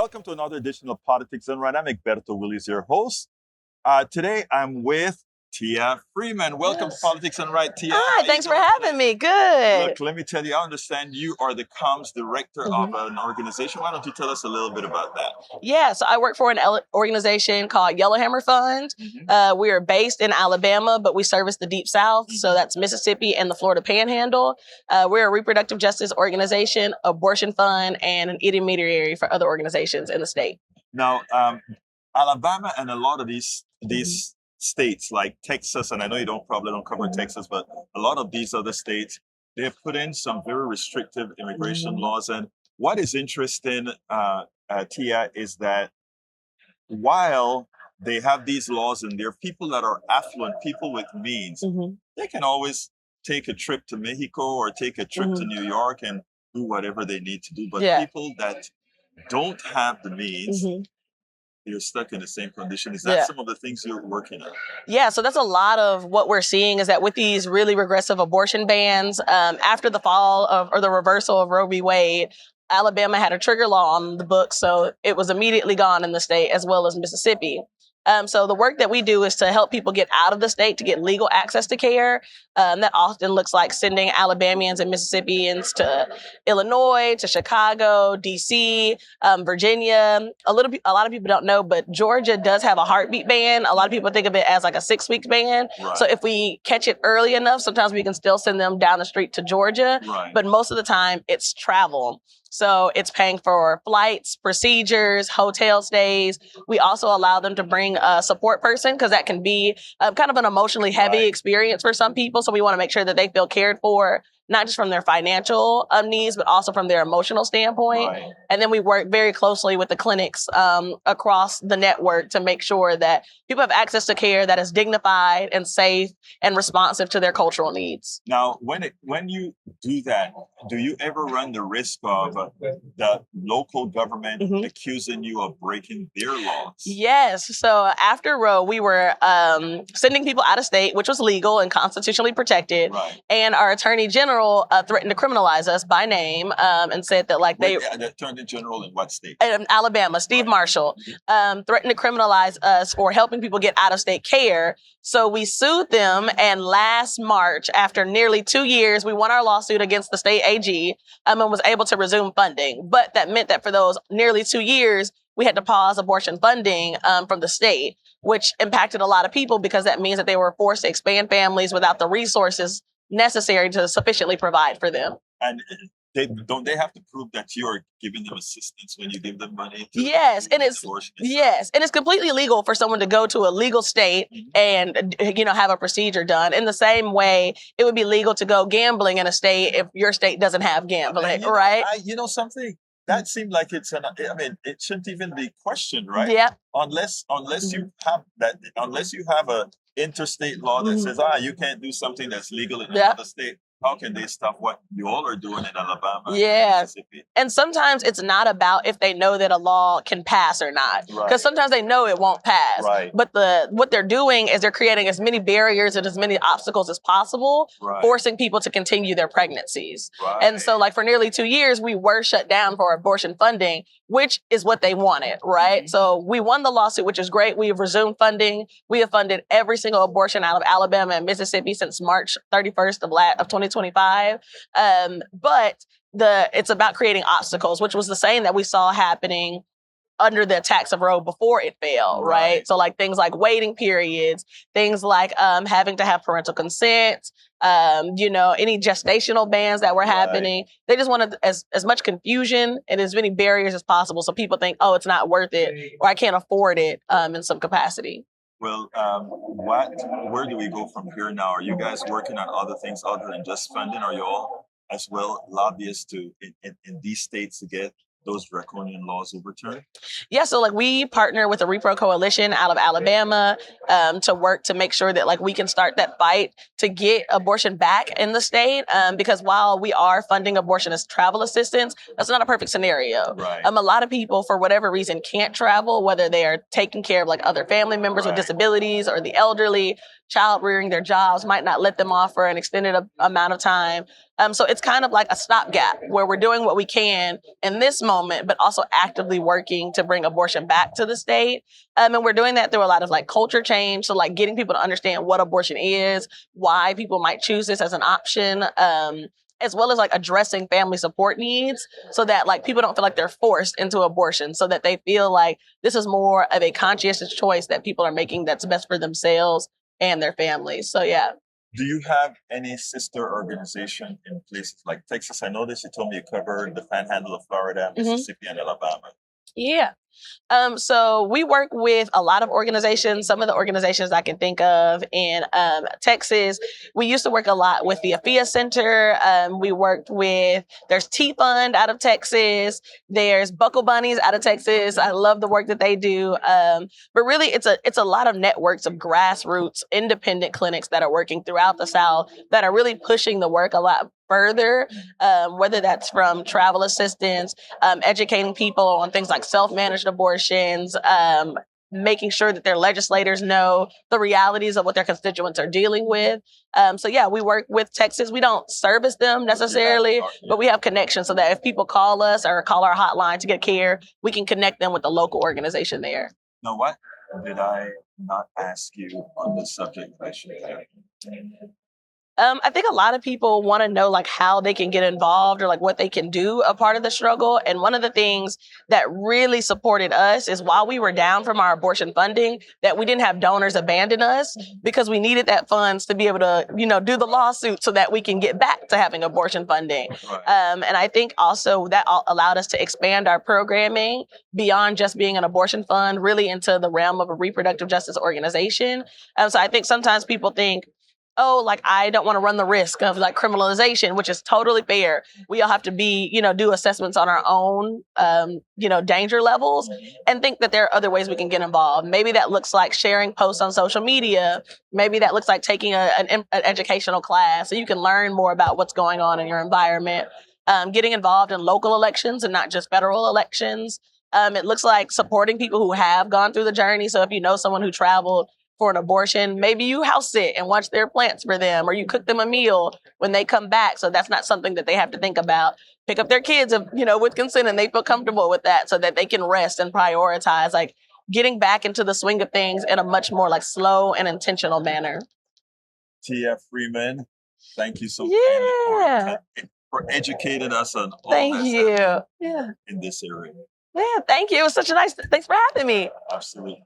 Welcome to another edition of Politics and Right. I'm Egberto Willies, your host. Today I'm with Tia Freeman. Welcome to Politics and Right, Tia. Hi, thanks for having me. Good. Look, let me tell you, I understand you are the comms director of an organization. Why don't you tell us a little bit about that? Yeah, so I work for an organization called Yellowhammer Fund. We are based in Alabama, but we service the Deep South. So that's Mississippi and the Florida Panhandle. We're a reproductive justice organization, abortion fund, and an intermediary for other organizations in the state. Now, Alabama and a lot of these states like Texas, and I know you probably don't cover Texas, but a lot of these other states, they have put in some very restrictive immigration laws. And what is interesting, Tia, is that while they have these laws and there are people that are affluent, people with means, they can always take a trip to Mexico or take a trip to New York and do whatever they need to do. But people that don't have the means, you're stuck in the same condition. Is that some of the things you're working on? Yeah, so that's a lot of what we're seeing is that with these really regressive abortion bans, after the fall of, or the reversal of Roe v. Wade, Alabama had a trigger law on the books, so it was immediately gone in the state as well as Mississippi. So the work that we do is to help people get out of the state to get legal access to care. That often looks like sending Alabamians and Mississippians to Illinois, to Chicago, DC, Virginia. A lot of people don't know, but Georgia does have a heartbeat ban. A lot of people think of it as like a 6-week ban. Right. So if we catch it early enough, sometimes we can still send them down the street to Georgia. Right. But most of the time, it's travel. So it's paying for flights, procedures, hotel stays. We also allow them to bring a support person because that can be kind of an emotionally heavy experience for some people. So we want to make sure that they feel cared for, not just from their financial needs, but also from their emotional standpoint. Right. And then we work very closely with the clinics across the network to make sure that people have access to care that is dignified and safe and responsive to their cultural needs. Now, when you do that, do you ever run the risk of the local government accusing you of breaking their laws? Yes. So after Roe, we were sending people out of state, which was legal and constitutionally protected. Right. And our attorney general threatened to criminalize us by name and said that the attorney general in what state? Alabama, Steve Marshall, threatened to criminalize us for helping people get out of state care. So we sued them. And last March, after nearly 2 years, we won our lawsuit against the state AG and was able to resume funding. But that meant that for those nearly 2 years, we had to pause abortion funding from the state, which impacted a lot of people because that means that they were forced to expand families without the resources necessary to sufficiently provide for them. And don't they have to prove that you're giving them assistance when you give them money? Yes, and it's completely legal for someone to go to a legal state and have a procedure done. In the same way, it would be legal to go gambling in a state if your state doesn't have gambling, right? Something that seemed like it shouldn't even be questioned, right? Yeah. Unless you have that, unless you have a interstate law that says, you can't do something that's legal in another state. How can they stop what you all are doing in Alabama and Mississippi? And sometimes it's not about if they know that a law can pass or not. Because sometimes they know it won't pass. Right. But what they're doing is they're creating as many barriers and as many obstacles as possible, forcing people to continue their pregnancies. Right. And so like for nearly 2 years, we were shut down for abortion funding, which is what they wanted, right? So we won the lawsuit, which is great. We have resumed funding. We have funded every single abortion out of Alabama and Mississippi since March 31st of 2025. But it's about creating obstacles, which was the same that we saw happening under the attacks of Roe before it fell, right? So like things like waiting periods, things like having to have parental consent, any gestational bans that were happening. They just wanted as much confusion and as many barriers as possible so people think, oh, it's not worth it or I can't afford it in some capacity. Well, where do we go from here now? Are you guys working on other things other than just funding? Are you all as well lobbyists in these states to get those draconian laws overturned? Yeah, so we partner with a Repro Coalition out of Alabama to work to make sure that we can start that fight to get abortion back in the state. Because while we are funding abortion as travel assistance, that's not a perfect scenario. Right. A lot of people, for whatever reason, can't travel, whether they are taking care of other family members with disabilities or the elderly. Child rearing, their jobs might not let them off for an extended amount of time. So it's kind of like a stopgap where we're doing what we can in this moment, but also actively working to bring abortion back to the state. And we're doing that through a lot of like culture change. So like getting people to understand what abortion is, why people might choose this as an option. As well as like addressing family support needs so that like people don't feel like they're forced into abortion, so that they feel like this is more of a conscientious choice that people are making that's best for themselves and their families. So yeah. Do you have any sister organization in places like Texas? I noticed you told me you covered the panhandle of Florida, Mississippi, and Alabama. Yeah. So we work with a lot of organizations. Some of the organizations I can think of in Texas, we used to work a lot with the AFIA Center. We worked with, there's T Fund out of Texas. There's Buckle Bunnies out of Texas. I love the work that they do. But really, it's a lot of networks of grassroots, independent clinics that are working throughout the South that are really pushing the work a lot further, whether that's from travel assistance, educating people on things like self-managed abortions, making sure that their legislators know the realities of what their constituents are dealing with. So yeah, we work with Texas. We don't service them necessarily, but we have connections so that if people call us or call our hotline to get care, we can connect them with the local organization there. Now, what did I not ask you on this subject that I should have? I think a lot of people want to know like how they can get involved or like what they can do a part of the struggle. And one of the things that really supported us is while we were down from our abortion funding, that we didn't have donors abandon us because we needed that funds to be able to, do the lawsuit so that we can get back to having abortion funding. Right. And I think also that allowed us to expand our programming beyond just being an abortion fund, really into the realm of a reproductive justice organization. So I think sometimes people think, oh, like I don't want to run the risk of like criminalization, which is totally fair. We all have to be, do assessments on our own, danger levels and think that there are other ways we can get involved. Maybe that looks like sharing posts on social media. Maybe that looks like taking an educational class so you can learn more about what's going on in your environment. Getting involved in local elections and not just federal elections. It looks like supporting people who have gone through the journey. So if you know someone who traveled for an abortion, maybe you house sit and watch their plants for them, or you cook them a meal when they come back. So that's not something that they have to think about. Pick up their kids, with consent and they feel comfortable with that so that they can rest and prioritize, like getting back into the swing of things in a much more like slow and intentional manner. Tia Freeman, thank you so Yeah. much for educating us on all Thank you. Yeah. in this area. Yeah, thank you. It was thanks for having me. Absolutely.